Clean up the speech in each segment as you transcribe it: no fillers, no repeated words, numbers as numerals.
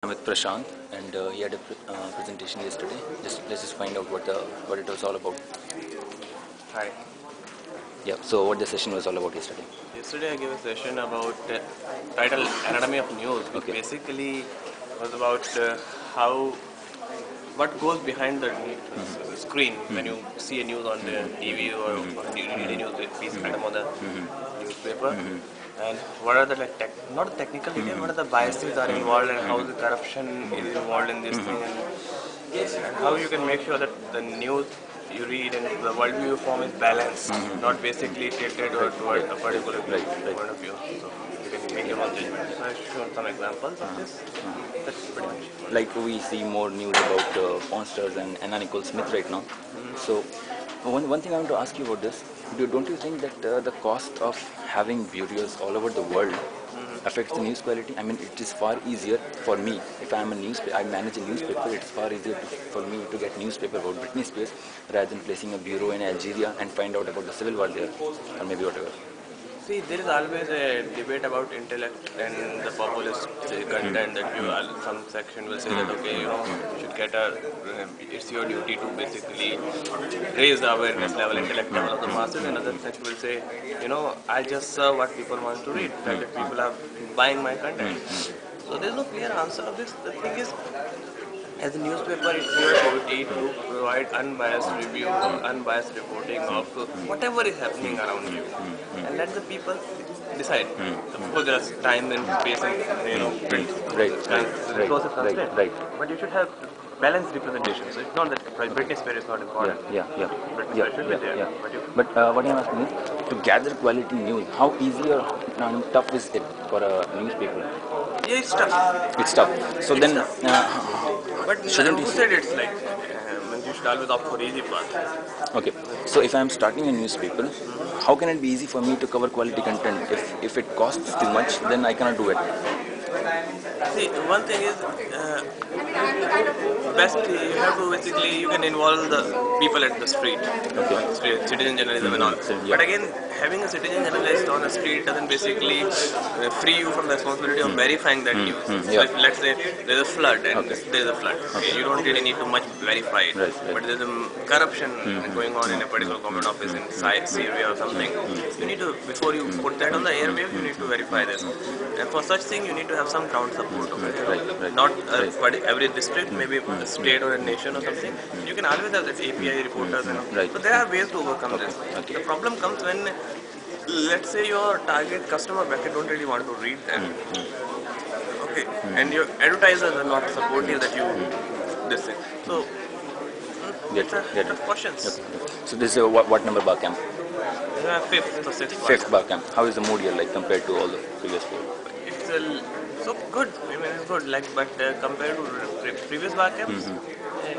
I'm with Prashant, and he had a presentation yesterday. Let's just find out what it was all about. Hi. Yeah. So what the session was all about yesterday? Yesterday I gave a session about title Anatomy of News, which Okay. basically was about how what goes behind the screen when you see a news on the TV or you read a news piece item on the newspaper, and what are the not the technical detail, what are the biases are involved and how the corruption is involved in this thing, and how you can make sure that the news you read and the worldview you form is balanced, not basically tilted or toward a particular point of view. So you can make your own judgment. So I've shown some examples of this. That's pretty much what Like we see more news about monsters and Anna Nicole Smith right now. So one thing I want to ask you about this: don't you think that the cost of having bureaus all over the world affects the news quality? I mean, it is far easier for me if I am I manage a newspaper. It's far easier for me to get newspaper about Britney Spears rather than placing a bureau in Algeria and find out about the civil war there, or maybe whatever. See, there is always a debate about intellect and the populist content that some section will say that okay, you should get it's your duty to basically raise the awareness level, intellect level of the masses. Another section will say, I'll just serve what people want to read, that people are buying my content. So there's no clear answer of this. The thing is, as a newspaper, it's your duty to provide unbiased review or unbiased reporting of whatever is happening around you, and let the people decide. Of course, there's time and space and Right, resources constraint. right. But you should have balanced representation. So it's not that Britney Spears is not important. Britney Spears should be there. But what I'm asking is, to gather quality news, how easy or tough is it for a newspaper? Yeah, it's tough. It's tough. So It's then, tough. But shouldn't who you? said it's like you should always opt for easy path? Okay. So if I'm starting a newspaper, how can it be easy for me to cover quality content? If it costs too much, then I cannot do it. See, one thing is, best you have to basically you can involve the people at the street, citizen journalism and all. But again, having a citizen journalist on the street doesn't basically free you from the responsibility of verifying that news. So if, let's say there's a flood and there's a flood, okay, you don't really need to much verify it. But there's a corruption going on in a particular government office in Syria or something. You need to, before you put that on the airwave, you need to verify this. And for such thing, you need to have some ground support. Not for every district, maybe a state or a nation or something. You can always have this API reporters and all. But there are ways to overcome this. The problem comes when, let's say, your target customer bracket don't really want to read them. Okay, and your advertisers are not supportive that you this thing. So it's a tough questions. So this is what number bar camp? Fifth or sixth. Fifth bar camp. How is the mood here like compared to all the previous four? It's so good. I mean, it's good. But compared to previous bar camps,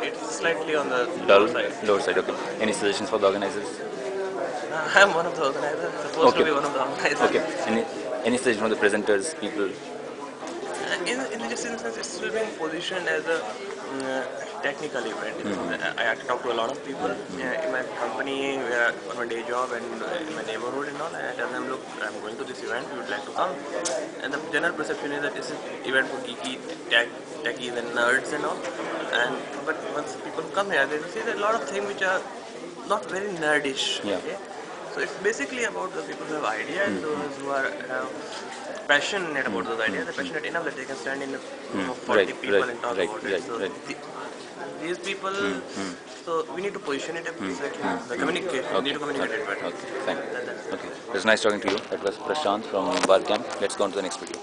it's slightly on the Dull lower side. Lower side. Okay. Any suggestions for the organizers? I'm one of the organizers. Supposed to be one of the organizers. Okay. Any suggestion from the presenters, people? In the sense, it's still being positioned as a technical event. I have to talk to a lot of people in my company, on my day job and in my neighborhood and all. And I tell them, look, I'm going to this event. You would like to come? And the general perception is that this is an event for geeky, techies and nerds and all. But once people come here, they will see that a lot of things which are not very nerdish. Okay? So it's basically about the people who have ideas and those who are passionate about those ideas. They're passionate enough that they can stand in a room of 40 people and talk about it. So these people, so we need to position it exactly. The communication, we need to communicate it better. Okay, fine. Okay, it was nice talking to you. That was Prashant from Bar Camp. Let's go on to the next video.